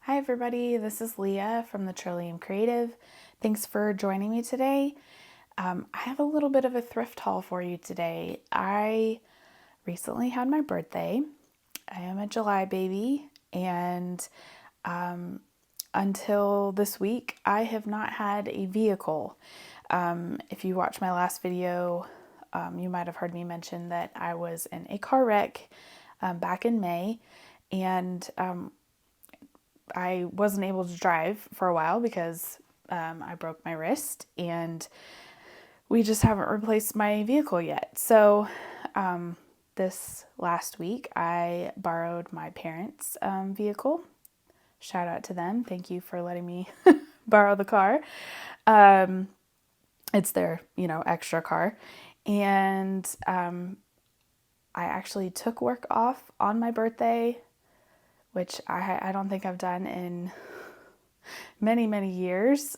Hi everybody, this is Leah from the Trillium Creative. Thanks for joining me today. I have a little bit of a thrift haul for you today. I recently had my birthday. I am a July baby, and until this week, I have not had a vehicle. If you watched my last video, you might have heard me mention that I was in a car wreck back in May, and I wasn't able to drive for a while because I broke my wrist, and we just haven't replaced my vehicle yet. So this last week I borrowed my parents' vehicle. Shout out to them. Thank you for letting me borrow the car. It's their, extra car. And I actually took work off on my birthday, which I don't think I've done in many, many years.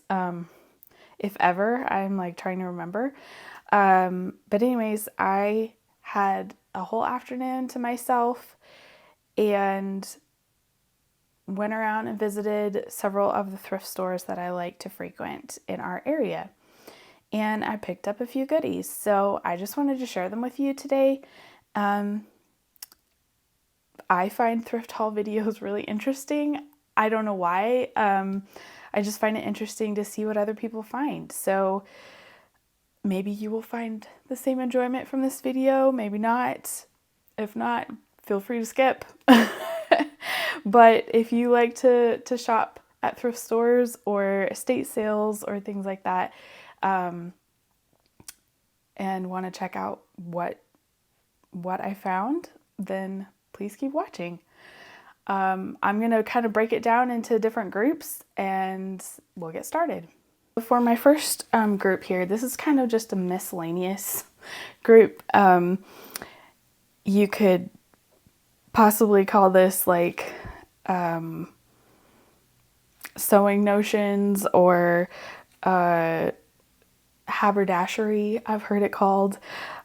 If ever, I'm like trying to remember. But anyways, I had a whole afternoon to myself and went around and visited several of the thrift stores that I like to frequent in our area. And I picked up a few goodies. So I just wanted to share them with you today. I find thrift haul videos really interesting. I don't know why. I just find it interesting to see what other people find. So maybe you will find the same enjoyment from this video, maybe not. If not, feel free to skip. But if you like to shop at thrift stores or estate sales or things like that, and want to check out what I found, then please keep watching. I'm going to kind of break it down into different groups and we'll get started. For my first group here, this is kind of just a miscellaneous group. You could possibly call this like sewing notions or haberdashery, I've heard it called,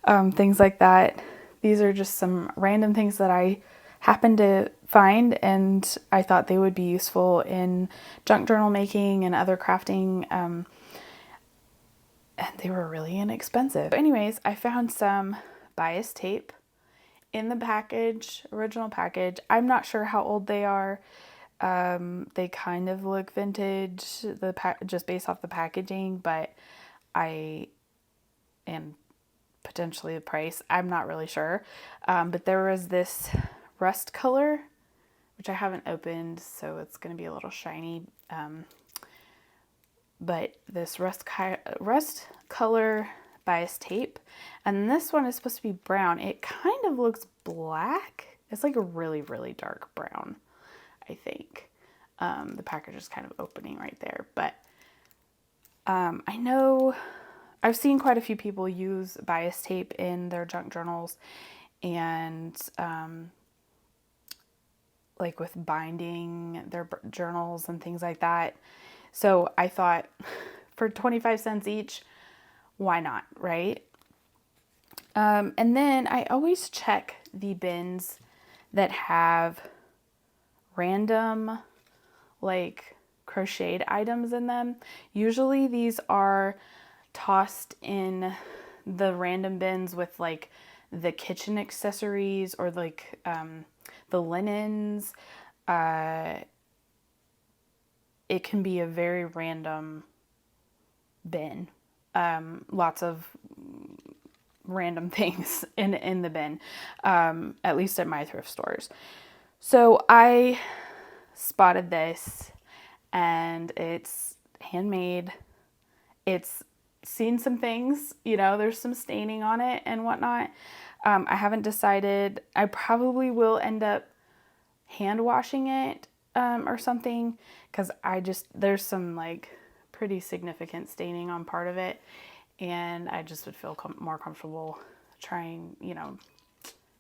things like that. These are just some random things that I happened to find, and I thought they would be useful in junk journal making and other crafting, and they were really inexpensive. Anyways, I found some bias tape in the package, original package. I'm not sure how old they are. They kind of look vintage, just based off the packaging, but and potentially the price, I'm not really sure. But there was this rust color, which I haven't opened, so it's going to be a little shiny. But this rust color bias tape, and this one is supposed to be brown. It kind of looks black. It's like a really, really dark brown, I think. The package is kind of opening right there, but I know I've seen quite a few people use bias tape in their junk journals and like with binding their journals and things like that. So I thought for 25 cents each, why not, right? And then I always check the bins that have random like crocheted items in them. Usually these are tossed in the random bins with like the kitchen accessories or like the linens. It can be a very random bin. Lots of random things in the bin, at least at my thrift stores. So I spotted this, and it's handmade. It's seen some things, there's some staining on it and whatnot. I haven't decided. I probably will end up hand washing it or something, because there's some like pretty significant staining on part of it, and I just would feel more comfortable trying,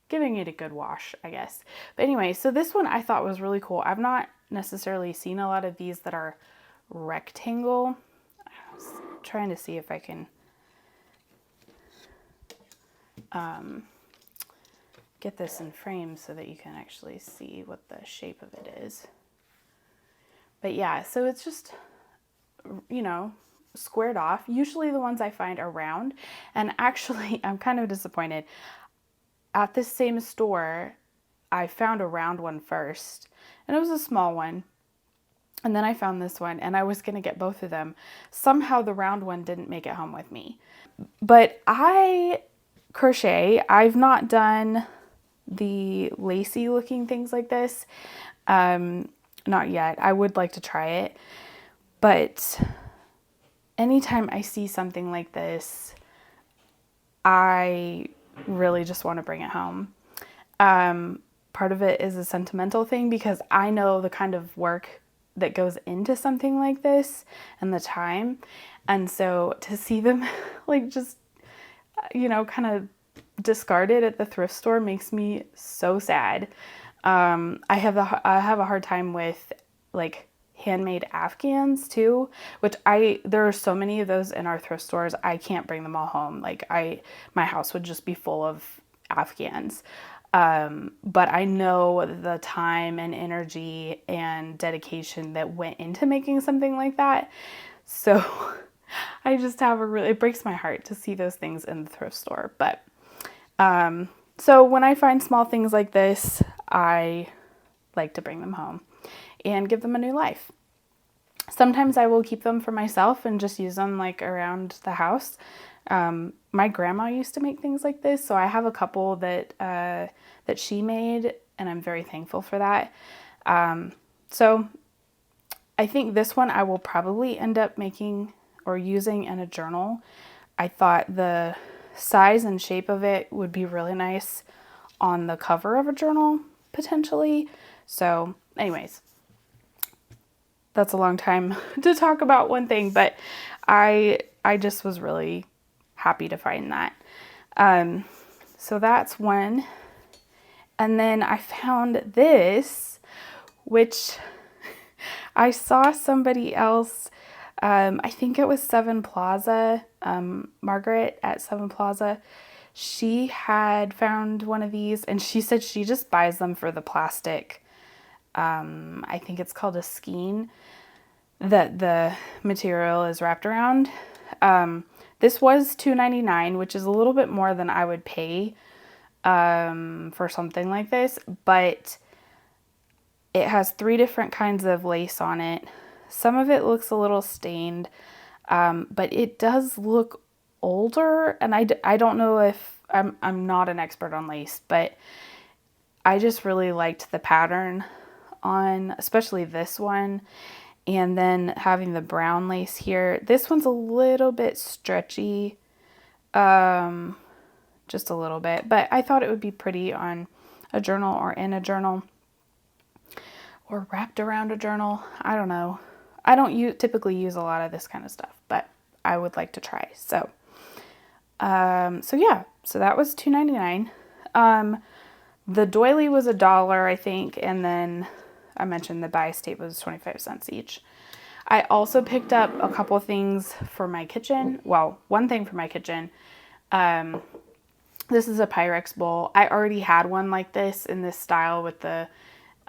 giving it a good wash, I guess. But anyway, so this one I thought was really cool. I've not necessarily seen a lot of these that are rectangle. I was trying to see if I can get this in frame so that you can actually see what the shape of it is. But yeah, so it's just, you know, squared off. Usually the ones I find are round. And actually, I'm kind of disappointed. At this same store, I found a round one first, and it was a small one. And then I found this one, and I was going to get both of them. Somehow the round one didn't make it home with me. But I crochet. I've not done the lacy looking things like this. Not yet. I would like to try it. But anytime I see something like this, I really just want to bring it home. Part of it is a sentimental thing because I know the kind of work that goes into something like this and the time. And so to see them like just, you know, kind of discarded at the thrift store makes me so sad. I have a hard time with like handmade Afghans too, which there are so many of those in our thrift stores. I can't bring them all home. Like my house would just be full of Afghans. But I know the time and energy and dedication that went into making something like that. So I just have it breaks my heart to see those things in the thrift store. But, so when I find small things like this, I like to bring them home and give them a new life. Sometimes I will keep them for myself and just use them like around the house. My grandma used to make things like this, so I have a couple that she made, and I'm very thankful for that. So I think this one I will probably end up making or using in a journal. I thought the size and shape of it would be really nice on the cover of a journal, potentially. So anyways, that's a long time to talk about one thing, but I just was really happy to find that. So that's one. And then I found this, which I saw somebody else, I think it was Seven Plaza, Margaret at Seven Plaza. She had found one of these, and she said she just buys them for the plastic. I think it's called a skein that the material is wrapped around. This was $2.99, which is a little bit more than I would pay for something like this, but it has 3 different kinds of lace on it. Some of it looks a little stained, but it does look older, and I don't know if I'm not an expert on lace, but I just really liked the pattern on especially this one, and then having the brown lace here. This one's a little bit stretchy, just a little bit, but I thought it would be pretty on a journal or in a journal or wrapped around a journal. I don't know. I don't typically use a lot of this kind of stuff, but I would like to try. So, yeah, so that was $2.99. The doily was $1, I think, and then I mentioned the bias tape was 25 cents each. I also picked up a couple things for my kitchen. Well, one thing for my kitchen. This is a Pyrex bowl. I already had one like this in this style with the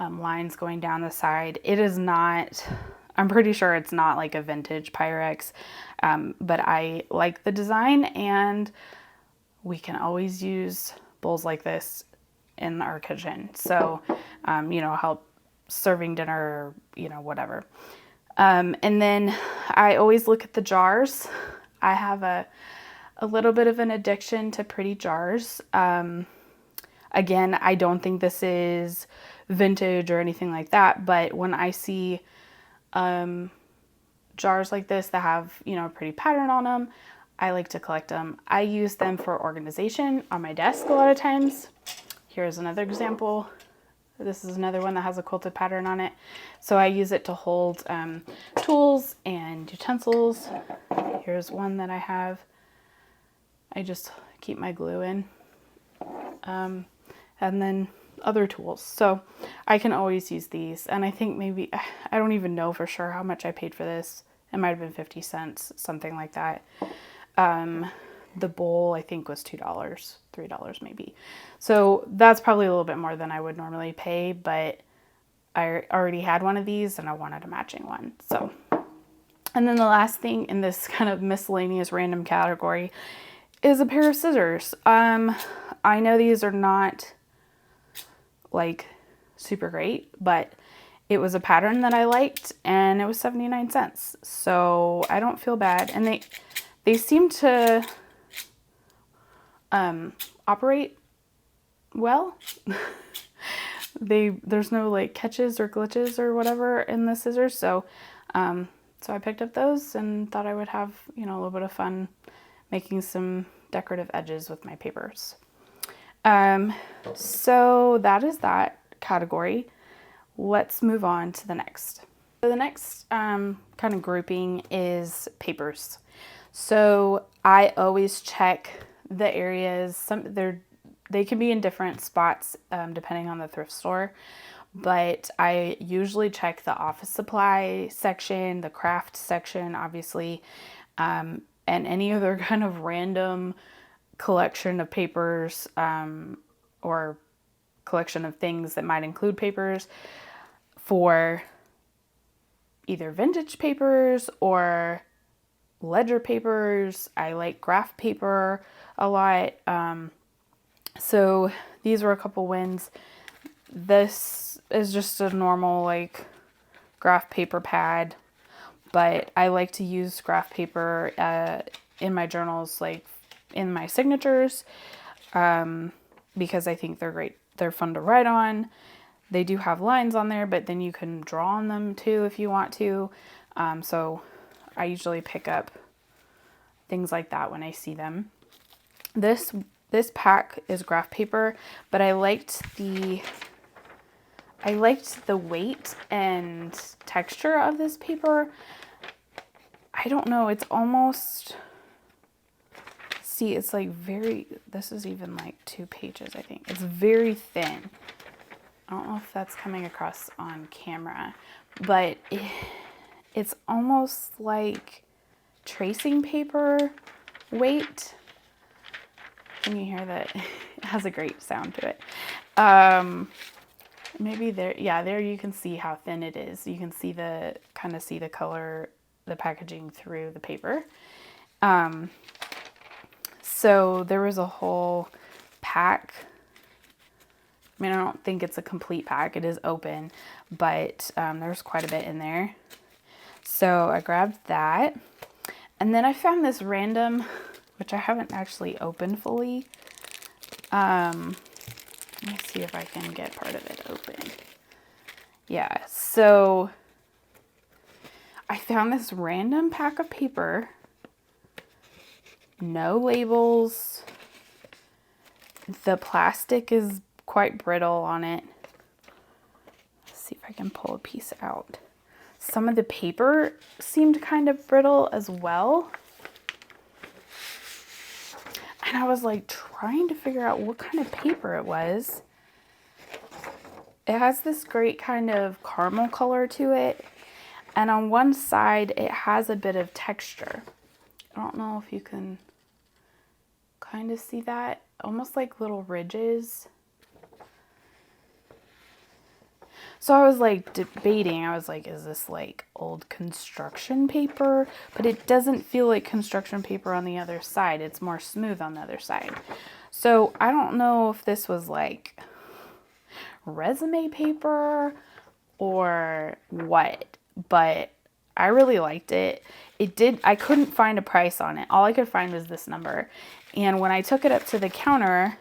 lines going down the side. It is not, I'm pretty sure it's not like a vintage Pyrex, but I like the design, and we can always use bowls like this in our kitchen. So, you know, help serving dinner, or, you know, whatever. And then I always look at the jars. I have a little bit of an addiction to pretty jars. Again, I don't think this is vintage or anything like that, but when I see jars like this that have, you know, a pretty pattern on them, I like to collect them. I use them for organization on my desk a lot of times. Here's another example. This is another one that has a quilted pattern on it. So I use it to hold tools and utensils. Here's one that I have. I just keep my glue in. And then other tools. So I can always use these. And I think maybe, I don't even know for sure how much I paid for this. It might have been 50 cents, something like that. The bowl, I think, was $2, $3 maybe. So that's probably a little bit more than I would normally pay, but I already had one of these and I wanted a matching one. So, and then the last thing in this kind of miscellaneous random category is a pair of scissors. I know these are not like super great, but it was a pattern that I liked and it was 79 cents. So I don't feel bad. And they seem to operate well. There's no like catches or glitches or whatever in the scissors. So I picked up those and thought I would have, you know, a little bit of fun making some decorative edges with my papers. So that is that category. Let's move on to the next. So the next kind of grouping is papers. So I always check the areas. They can be in different spots depending on the thrift store, but I usually check the office supply section, the craft section, obviously, and any other kind of random collection of papers or collection of things that might include papers for either vintage papers or ledger papers. I like graph paper a lot. So these were a couple wins. This is just a normal like graph paper pad, but I like to use graph paper in my journals, like in my signatures, because I think they're great. They're fun to write on. They do have lines on there, but then you can draw on them too if you want to. So I usually pick up things like that when I see them. This pack is graph paper, but I liked the weight and texture of this paper. I don't know, it's almost, see, it's like this is even like 2 pages, I think. It's very thin. I don't know if that's coming across on camera, but it's almost like tracing paper weight. Can you hear that? It has a great sound to it. Maybe there, yeah, there you can see how thin it is. You can see the color, the packaging through the paper. So there was a whole pack. I mean, I don't think it's a complete pack. It is open, but there's quite a bit in there. So I grabbed that. And then I found this random, which I haven't actually opened fully. Let me see if I can get part of it open. Yeah, so I found this random pack of paper. No labels. The plastic is quite brittle on it. Let's see if I can pull a piece out. Some of the paper seemed kind of brittle as well. And I was like trying to figure out what kind of paper it was. It has this great kind of caramel color to it. And on one side, it has a bit of texture. I don't know if you can kind of see that. Almost like little ridges. So I was like debating. I was like, is this like old construction paper? But it doesn't feel like construction paper on the other side. It's more smooth on the other side. So I don't know if this was like resume paper or what, but I really liked it. I couldn't find a price on it. All I could find was this number. And when I took it up to the counter,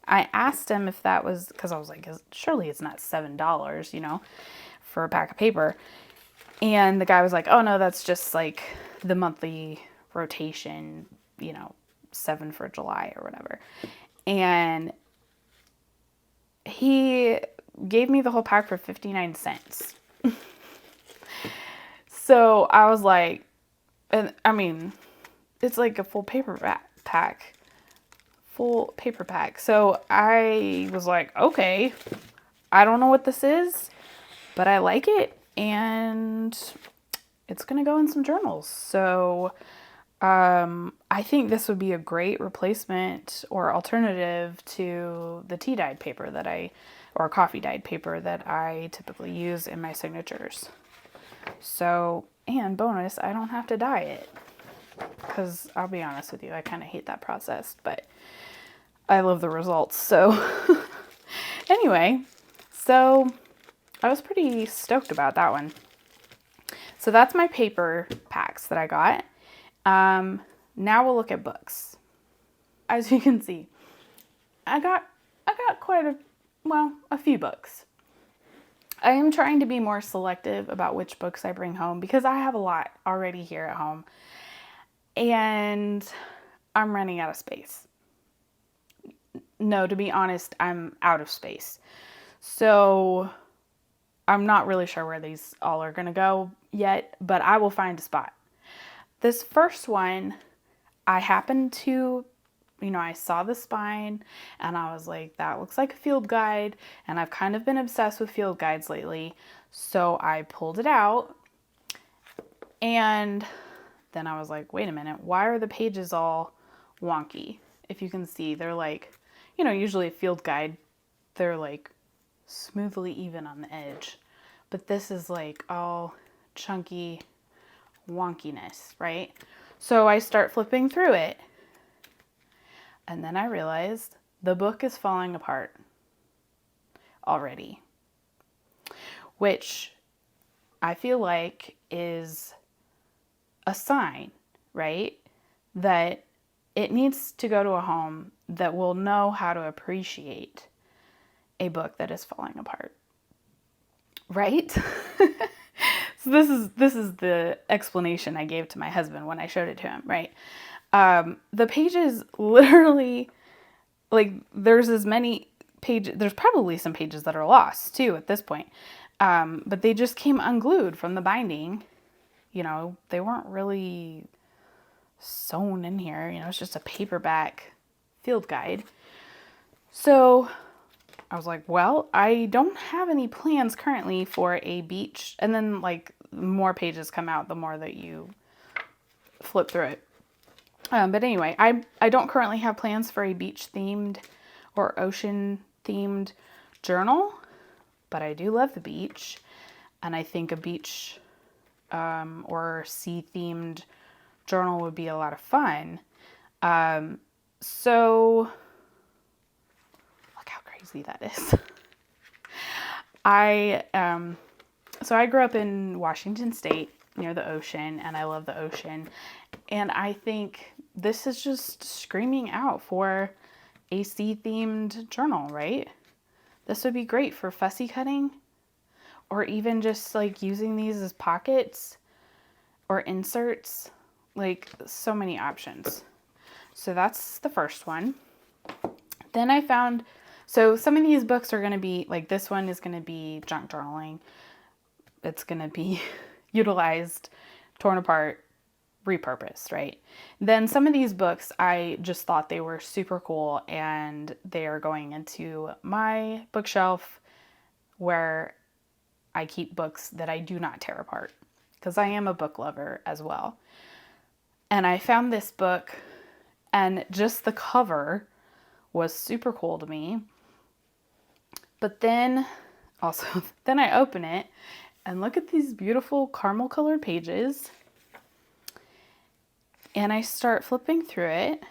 I asked him if that was, because I was like, surely it's not $7, you know, for a pack of paper. And the guy was like, oh no, that's just like the monthly rotation, you know, 7 for July or whatever. And he gave me the whole pack for 59 cents. So I was like, and I mean, it's like a full paper pack. Full paper pack. So I was like, okay, I don't know what this is, but I like it and it's gonna go in some journals. So I think this would be a great replacement or alternative to the tea dyed paper or coffee dyed paper that I typically use in my signatures. So, and bonus, I don't have to dye it. Because I'll be honest with you, I kind of hate that process, but I love the results. So, anyway, so I was pretty stoked about that one. So that's my paper packs that I got. Now we'll look at books. As you can see, I got quite a few books. I am trying to be more selective about which books I bring home because I have a lot already here at home and I'm running out of space. No, to be honest, I'm out of space. So I'm not really sure where these all are going to go yet, but I will find a spot. This first one, I happened to, I saw the spine and I was like, that looks like a field guide. And I've kind of been obsessed with field guides lately. So I pulled it out and then I was like, wait a minute, why are the pages all wonky? If you can see, they're like, usually a field guide, they're like smoothly even on the edge. But this is like all chunky wonkiness, right? So I start flipping through it. And then I realized the book is falling apart already, which I feel like is a sign, right? That it needs to go to a home that will know how to appreciate a book that is falling apart, right? So this is the explanation I gave to my husband when I showed it to him, right? The pages literally, like, there's as many pages, there's probably some pages that are lost too at this point. But they just came unglued from the binding. They weren't really sewn in here. It's just a paperback field guide. So I was like, well, I don't have any plans currently for a beach. And then like more pages come out the more that you flip through it. But anyway, I don't currently have plans for a beach themed or ocean themed journal, but I do love the beach. And I think a beach or sea themed journal would be a lot of fun. So look how crazy that is. So I grew up in Washington State near the ocean, and I love the ocean. And I think this is just screaming out for a sea-themed journal, right? This would be great for fussy cutting, or even just like using these as pockets or inserts, like so many options. So that's the first one. Then I found, so some of these books are going to be, like this one is going to be junk journaling. It's going to be utilized, torn apart, repurposed, right? Then some of these books, I just thought they were super cool and they are going into my bookshelf where I keep books that I do not tear apart because I am a book lover as well. And I found this book and just the cover was super cool to me. But then also, then I open it and look at these beautiful caramel colored pages. And I start flipping through it.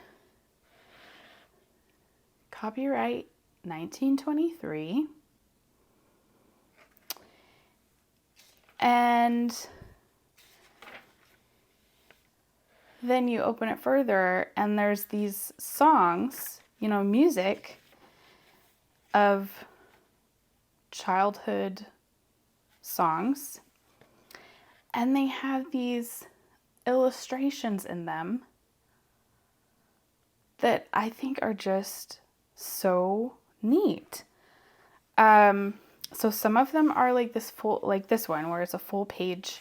Copyright 1923. And then you open it further and there's these songs, music of childhood songs. And they have these illustrations in them that I think are just so neat. So some of them are like this full, like this one where it's a full page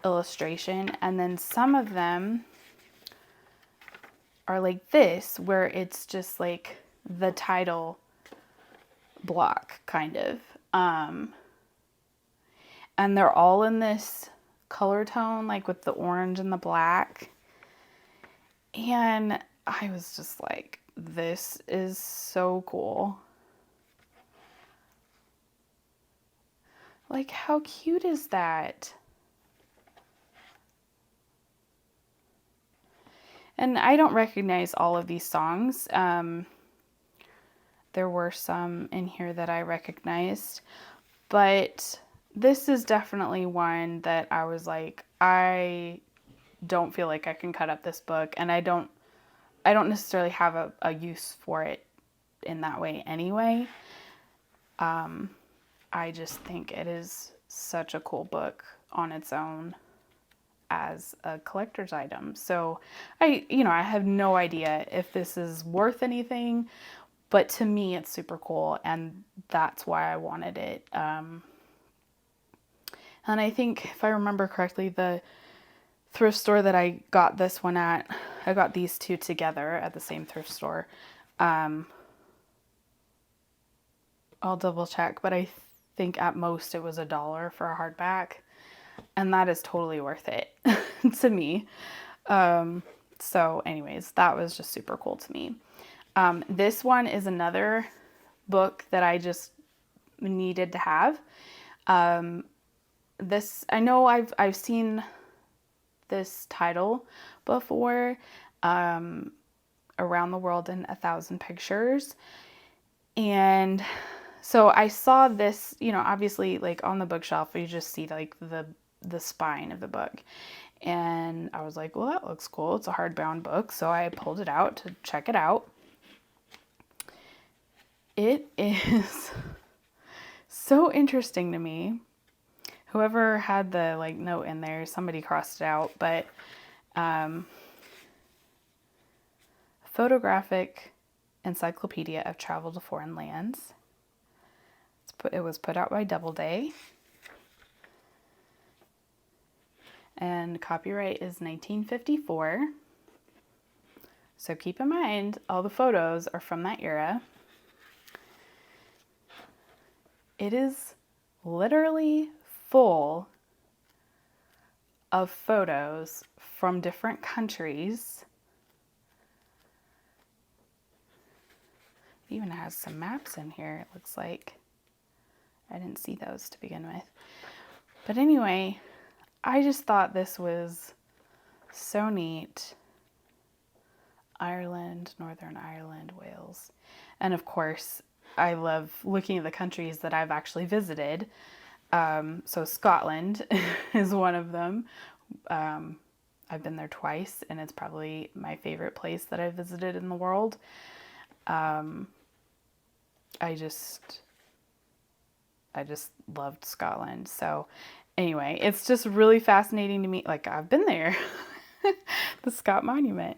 illustration, and then some of them are like this where it's just like the title block kind of. And they're all in this color tone, like with the orange and the black. And I was just like, this is so cool. Like, how cute is that? And I don't recognize all of these songs. There were some in here that I recognized, but this is definitely one that I was like, I don't feel like I can cut up this book, and I don't necessarily have a use for it in that way anyway. I just think it is such a cool book on its own as a collector's item. So I have no idea if this is worth anything, but to me it's super cool, and that's why I wanted it. And I think if I remember correctly, the thrift store that I got this one at, I got these two together at the same thrift store. I'll double check, but I think at most it was $1 for a hardback, and that is totally worth it to me. So anyways, that was just super cool to me. This one is another book that I just needed to have. This, I know I've seen this title before, Around the World in 1,000 Pictures. And so I saw this, obviously like on the bookshelf, you just see like the spine of the book. And I was like, well, that looks cool. It's a hardbound book. So I pulled it out to check it out. It is so interesting to me. Whoever had the like note in there, somebody crossed it out, but photographic encyclopedia of travel to foreign lands. It was put out by Doubleday. And copyright is 1954. So keep in mind, all the photos are from that era. It is literally full of photos from different countries. It even has some maps in here, it looks like. I didn't see those to begin with. But anyway, I just thought this was so neat. Ireland, Northern Ireland, Wales. And of course, I love looking at the countries that I've actually visited. So Scotland is one of them. I've been there twice, and it's probably my favorite place that I've visited in the world. I just loved Scotland. So anyway, it's just really fascinating to me. Like, I've been there, the Scott Monument.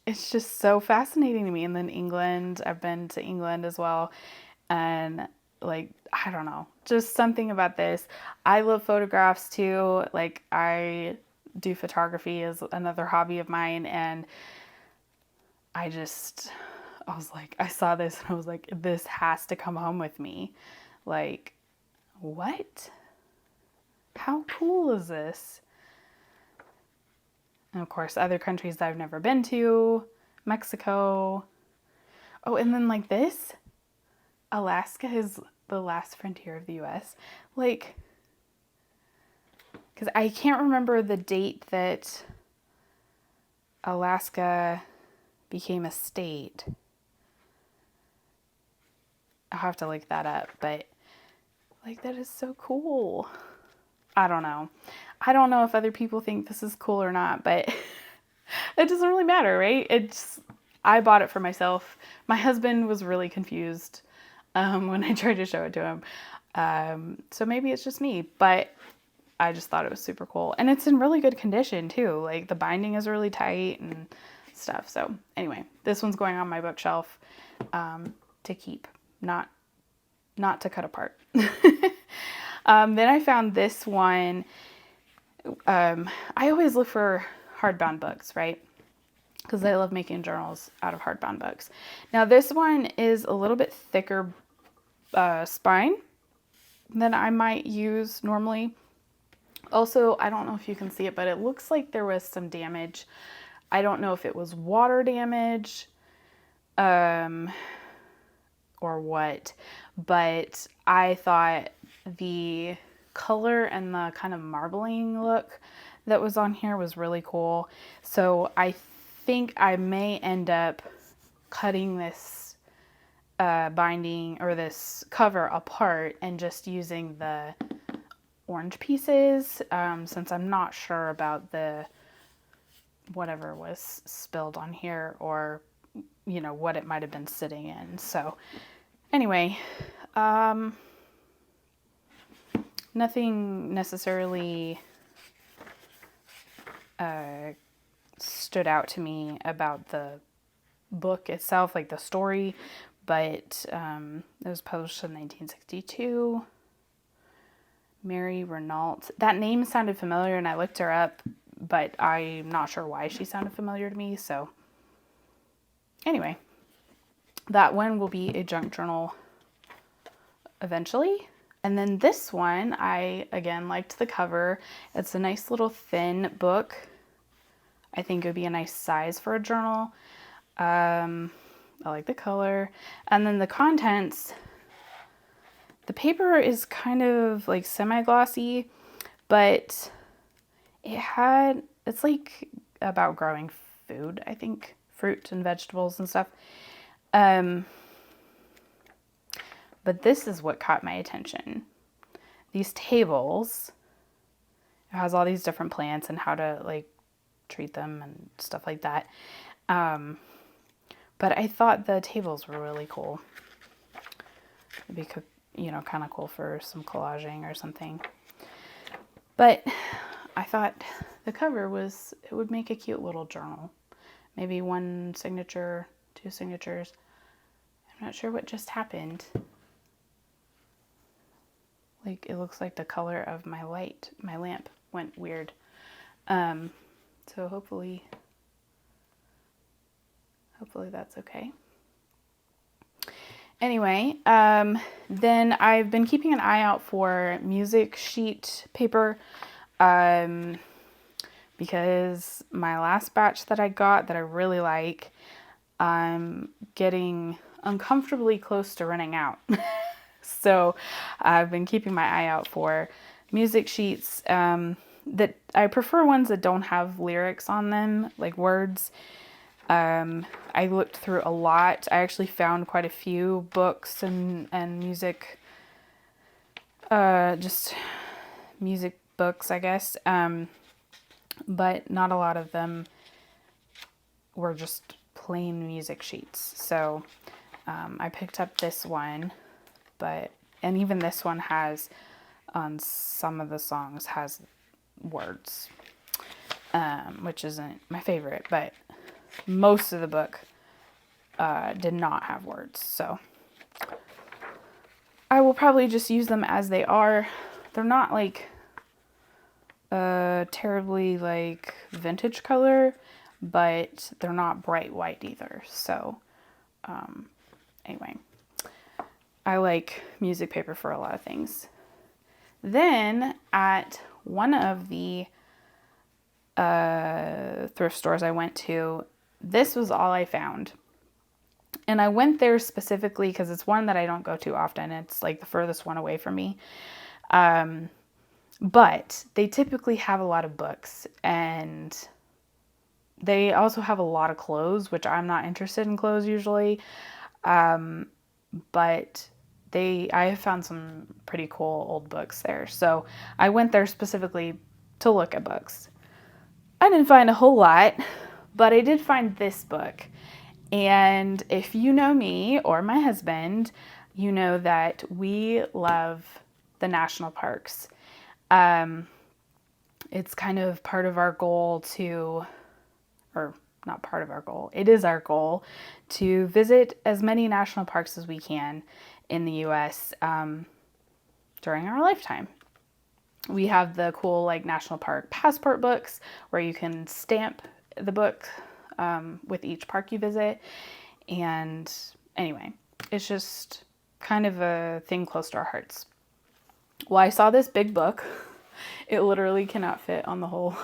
It's just so fascinating to me. And then England, I've been to England as well. And like, I don't know, just something about this. I love photographs too. Like, I do photography as another hobby of mine. And I was like, I saw this and I was like, this has to come home with me. Like, what? How cool is this? And of course, other countries that I've never been to, Mexico. Oh, and then like this, Alaska is the last frontier of the U.S. Like, because I can't remember the date that Alaska became a state. I'll have to look that up, but like, that is so cool. I don't know. I don't know if other people think this is cool or not, but it doesn't really matter, right? I bought it for myself. My husband was really confused when I tried to show it to him. So maybe it's just me, but I just thought it was super cool. And it's in really good condition too. Like, the binding is really tight and stuff. So anyway, this one's going on my bookshelf to keep, not to cut apart. Then I found this one. I always look for hardbound books, right? Because I love making journals out of hardbound books. Now this one is a little bit thicker spine than I might use normally Also, I don't know if you can see it, but it looks like there was some damage. I don't know if it was water damage or what, but I thought the color and the kind of marbling look that was on here was really cool. So I think I may end up cutting this binding or this cover apart and just using the orange pieces, since I'm not sure about the whatever was spilled on here, or what it might have been sitting in. So anyway, nothing necessarily stood out to me about the book itself, like the story, but it was published in 1962. Mary Renault. That name sounded familiar, and I looked her up, but I'm not sure why she sounded familiar to me. So anyway, that one will be a junk journal eventually. And then this one, I again liked the cover. It's a nice little thin book. I think it would be a nice size for a journal. I like the color. And then the contents, the paper is kind of like semi-glossy, but it's like about growing food, I think, fruit and vegetables and stuff. But this is what caught my attention. These tables, it has all these different plants and how to like treat them and stuff like that. But I thought the tables were really cool. It'd be, kind of cool for some collaging or something. But I thought the cover it would make a cute little journal. Maybe one signature, two signatures. I'm not sure what just happened. Like, it looks like the color of my lamp went weird. So hopefully that's okay. Anyway, then I've been keeping an eye out for music sheet paper, because my last batch that I got that I really like, I'm getting uncomfortably close to running out. So I've been keeping my eye out for music sheets, that I prefer ones that don't have lyrics on them, like words. I looked through a lot. I actually found quite a few books and music, just music books, I guess. But not a lot of them were just plain music sheets. So I picked up this one, and even this one has, on some of the songs, has words, which isn't my favorite, but most of the book did not have words. So I will probably just use them as they are. They're not like terribly like vintage color, but they're not bright white either. So anyway, I like music paper for a lot of things. Then at one of the thrift stores I went to, this was all I found. And I went there specifically because it's one that I don't go to often. It's like the furthest one away from me. But they typically have a lot of books, and they also have a lot of clothes, which I'm not interested in clothes usually. But I have found some pretty cool old books there. So I went there specifically to look at books. I didn't find a whole lot, but I did find this book. And if you know me or my husband, you know that we love the national parks. It's kind of part of our goal or not part of our goal, it is our goal to visit as many national parks as we can in the U.S. During our lifetime. We have the cool like national park passport books where you can stamp the book with each park you visit. And anyway, it's just kind of a thing close to our hearts. Well, I saw this big book It literally cannot fit on the whole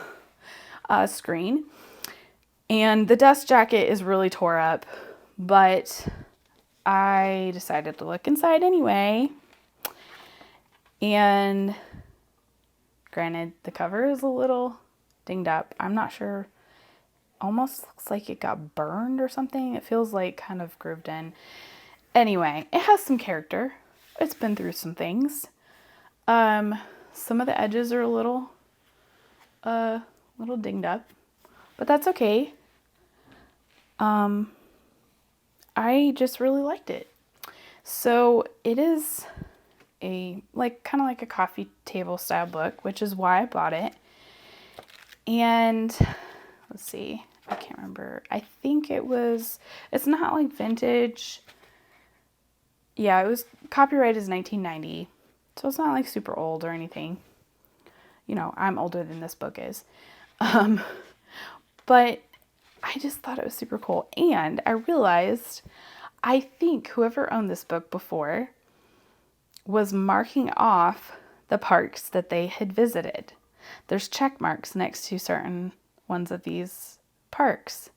screen. And the dust jacket is really tore up, but I decided to look inside anyway. And granted, the cover is a little dinged up. I'm not sure. Almost looks like it got burned or something. It feels like kind of grooved in. Anyway, it has some character. It's been through some things. Some of the edges are a little dinged up, but that's okay. I just really liked it. So it is kind of like a coffee table style book, which is why I bought it. And let's see, I can't remember. I think it's not like vintage. Yeah, it was copyright is 1990. So it's not like super old or anything. You know, I'm older than this book is. But I just thought it was super cool. And I realized, I think whoever owned this book before was marking off the parks that they had visited. There's check marks next to certain ones of these parks.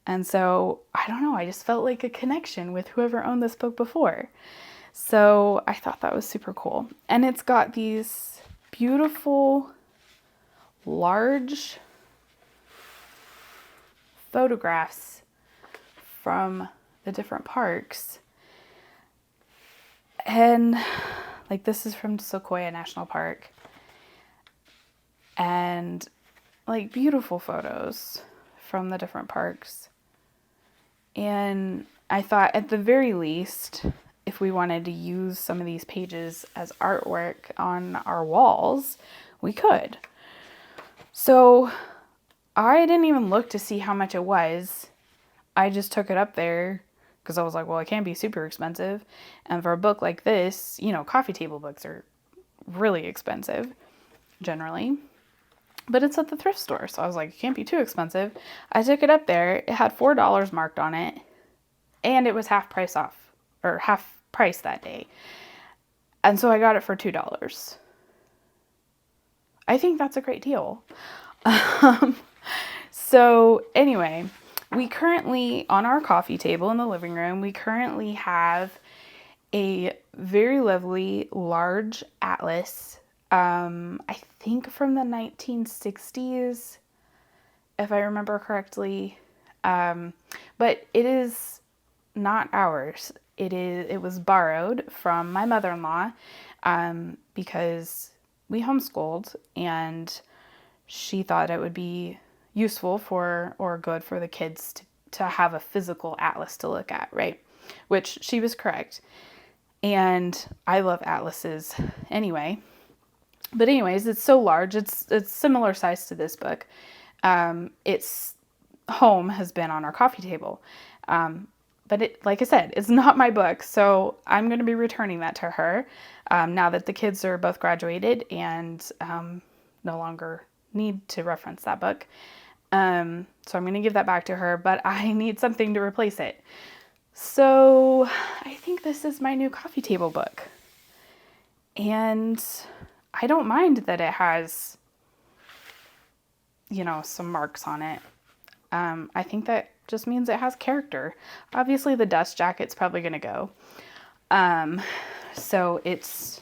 And so, I don't know, I just felt like a connection with whoever owned this book before. So I thought that was super cool. And it's got these beautiful, large photographs from the different parks. And like this is from Sequoia National Park. And like beautiful photos from the different parks. And I thought at the very least, if we wanted to use some of these pages as artwork on our walls, we could. So I didn't even look to see how much it was. I just took it up there because I was like, well, it can't be super expensive. And for a book like this, you know, coffee table books are really expensive generally. But it's at the thrift store, so I was like, it can't be too expensive. I took it up there. It had $4 marked on it, and it was half price that day. And so I got it for $2. I think that's a great deal. So anyway, we currently, on our coffee table in the living room, we currently have a very lovely large atlas. I think from the 1960s, if I remember correctly. But it is not ours. It was borrowed from my mother-in-law, because we homeschooled and she thought it would be useful or good for the kids to have a physical atlas to look at, right? Which she was correct. And I love atlases anyway. But anyways, it's so large. It's similar size to this book. Its home has been on our coffee table. But it, like I said, it's not my book. So I'm going to be returning that to her now that the kids are both graduated and no longer need to reference that book. So I'm going to give that back to her, but I need something to replace it. So I think this is my new coffee table book. And I don't mind that it has, you know, some marks on it. I think that just means it has character. Obviously the dust jacket's probably going to go. So it's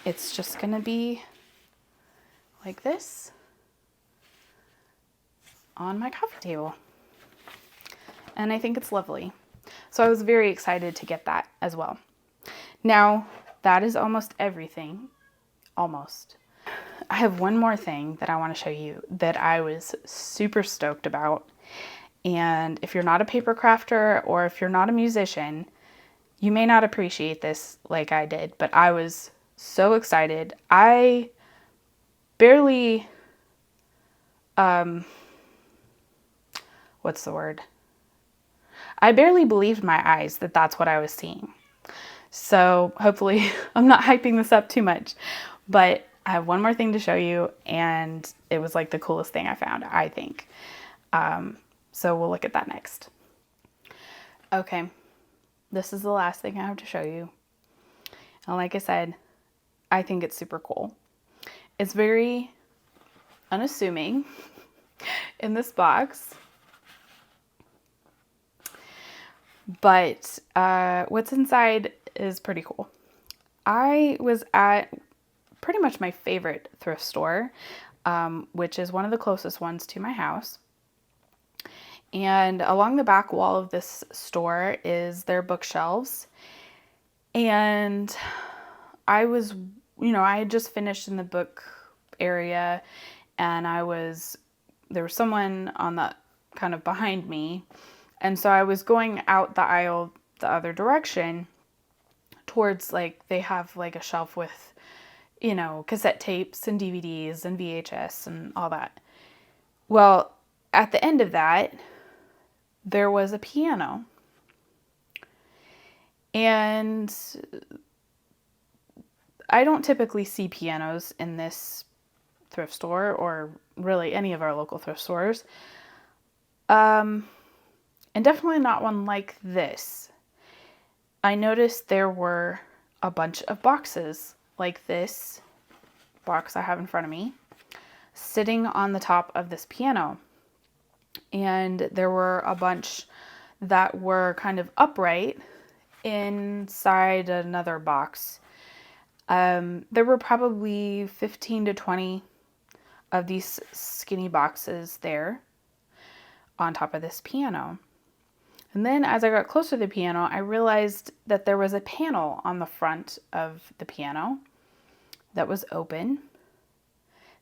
just going to be like this on my coffee table. And I think it's lovely. So I was very excited to get that as well. Now, that is almost everything. Almost. I have one more thing that I want to show you that I was super stoked about. And if you're not a paper crafter or if you're not a musician, you may not appreciate this like I did, but I was so excited. I barely, what's the word? I barely believed my eyes that that's what I was seeing. So hopefully I'm not hyping this up too much, but I have one more thing to show you, and it was like the coolest thing I found, I think. So we'll look at that next. Okay, this is the last thing I have to show you. And like I said, I think it's super cool. It's very unassuming in this box. But what's inside is pretty cool. I was at pretty much my favorite thrift store, which is one of the closest ones to my house. And along the back wall of this store is their bookshelves. And I was, I had just finished in the book area, and there was someone on the kind of behind me. And so I was going out the aisle the other direction towards, like, they have like a shelf with, cassette tapes and DVDs and VHS and all that. Well, at the end of that, there was a piano. And I don't typically see pianos in this thrift store, or really any of our local thrift stores. And definitely not one like this. I noticed there were a bunch of boxes like this box I have in front of me, sitting on the top of this piano. And there were a bunch that were kind of upright inside another box. There were probably 15 to 20 of these skinny boxes there on top of this piano. And then as I got closer to the piano, I realized that there was a panel on the front of the piano that was open,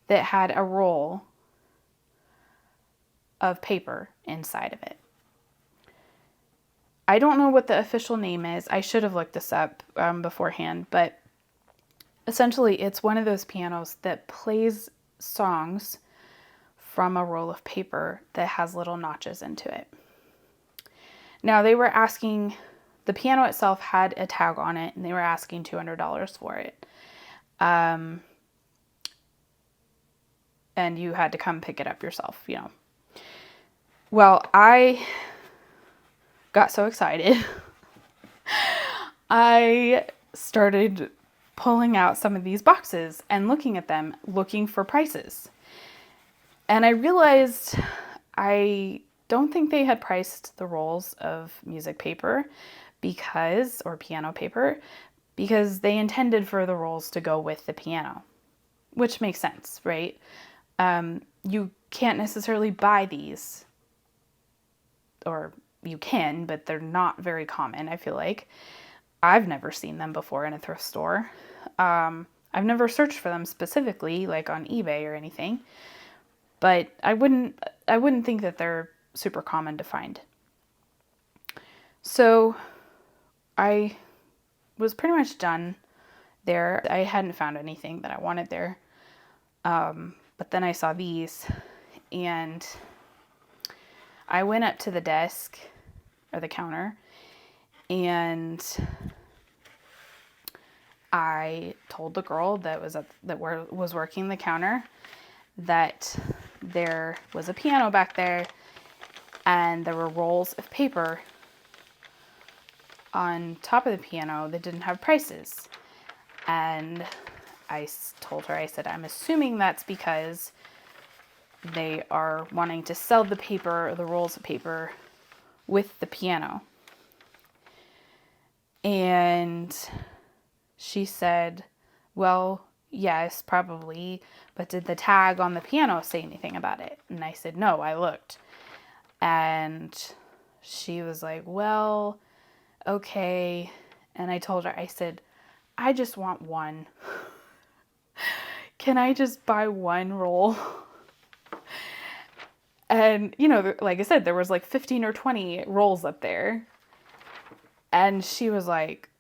that had a roll of paper inside of it. I don't know what the official name is. I should have looked this up beforehand, but essentially it's one of those pianos that plays songs from a roll of paper that has little notches into it. Now, they were asking, the piano itself had a tag on it, and they were asking $200 for it. And you had to come pick it up yourself, Well, I got so excited. I started pulling out some of these boxes and looking at them, looking for prices. And I realized I don't think they had priced the rolls of music paper or piano paper, because they intended for the rolls to go with the piano, which makes sense, right? You can't necessarily buy these, or you can, but they're not very common, I feel like. I've never seen them before in a thrift store. I've never searched for them specifically, like on eBay or anything, but I wouldn't think that they're super common to find. So I was pretty much done there. I hadn't found anything that I wanted there. But then I saw these, and I went up to the desk, or the counter, and I told the girl that was working the counter that there was a piano back there, and there were rolls of paper on top of the piano that didn't have prices. And I told her, I said, I'm assuming that's because they are wanting to sell the paper, or the rolls of paper, with the piano. And she said, well, yes, probably, but did the tag on the piano say anything about it? And I said, no, I looked. And she was like, well, okay. And I told her, I said, I just want one. Can I just buy one roll? And, like I said, there was like 15 or 20 rolls up there. And she was like,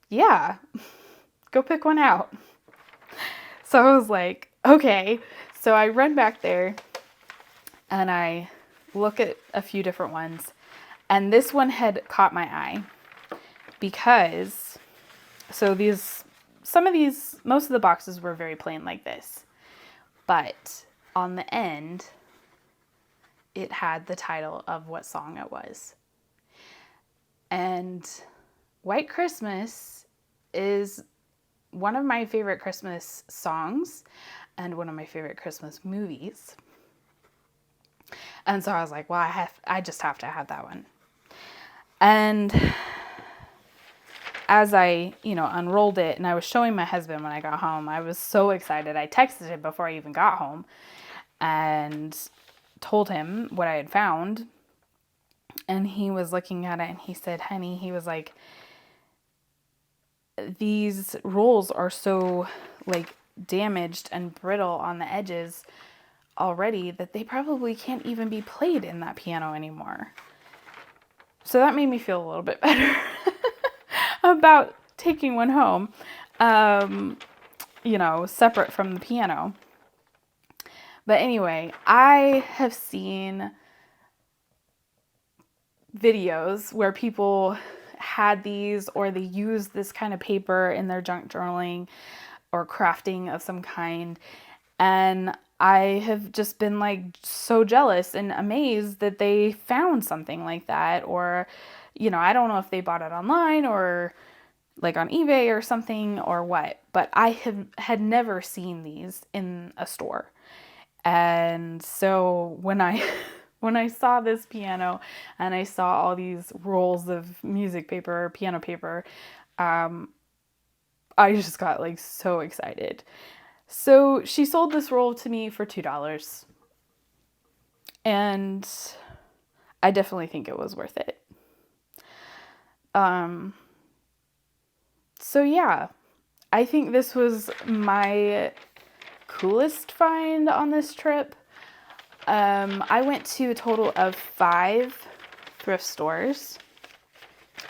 yeah, go pick one out. So I was like, okay. So I run back there and I look at a few different ones. And this one had caught my eye because, most of the boxes were very plain like this. But on the end, it had the title of what song it was. And White Christmas is one of my favorite Christmas songs and one of my favorite Christmas movies. And so I was like, well, I just have to have that one. And as I, unrolled it and I was showing my husband when I got home, I was so excited. I texted him before I even got home and told him what I had found. And he was looking at it and he said, honey, he was like, these rolls are so like damaged and brittle on the edges already that they probably can't even be played in that piano anymore. So that made me feel a little bit better about taking one home, separate from the piano. But anyway, I have seen videos where people had these or they used this kind of paper in their junk journaling or crafting of some kind. And I have just been like so jealous and amazed that they found something like that. Or, I don't know if they bought it online or like on eBay or something or what, but I had never seen these in a store. And so when I when I saw this piano and I saw all these rolls of music paper, piano paper, I just got like so excited. So she sold this roll to me for $2. And I definitely think it was worth it. So yeah, I think this was my coolest find on this trip. I went to a total of 5 thrift stores.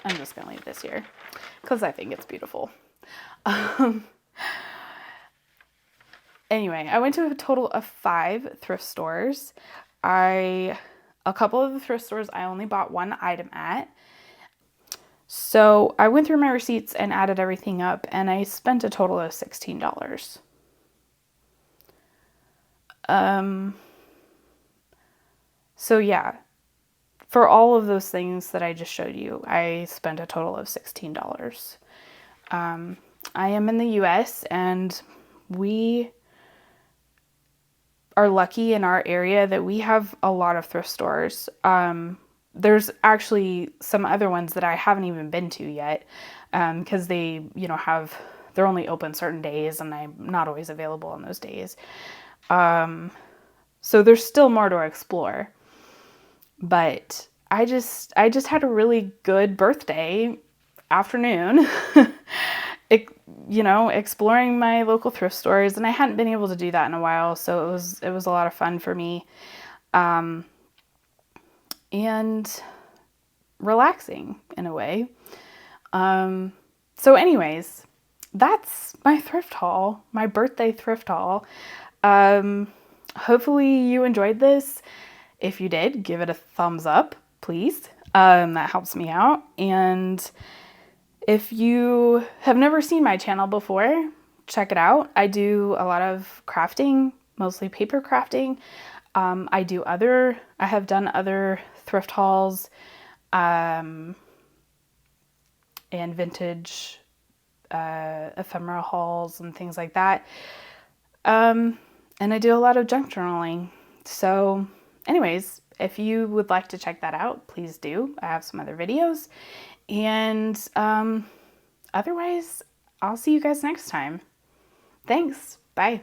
I'm just going to leave this here because I think it's beautiful. Anyway, I went to a total of 5 thrift stores. A couple of the thrift stores I only bought one item at. So I went through my receipts and added everything up, and I spent a total of $16. So yeah, for all of those things that I just showed you, I spent a total of $16. I am in the US and we are lucky in our area that we have a lot of thrift stores. There's actually some other ones that I haven't even been to yet, because they, they're only open certain days and I'm not always available on those days. So there's still more to explore. But I just had a really good birthday afternoon, exploring my local thrift stores, and I hadn't been able to do that in a while, so it was a lot of fun for me, and relaxing in a way. So anyways, that's my thrift haul, my birthday thrift haul. Hopefully you enjoyed this. If you did, give it a thumbs up, please. That helps me out. And if you have never seen my channel before, check it out. I do a lot of crafting, mostly paper crafting. I have done other thrift hauls, and vintage, ephemera hauls and things like that. And I do a lot of junk journaling. So anyways, if you would like to check that out, please do. I have some other videos. And otherwise, I'll see you guys next time. Thanks. Bye.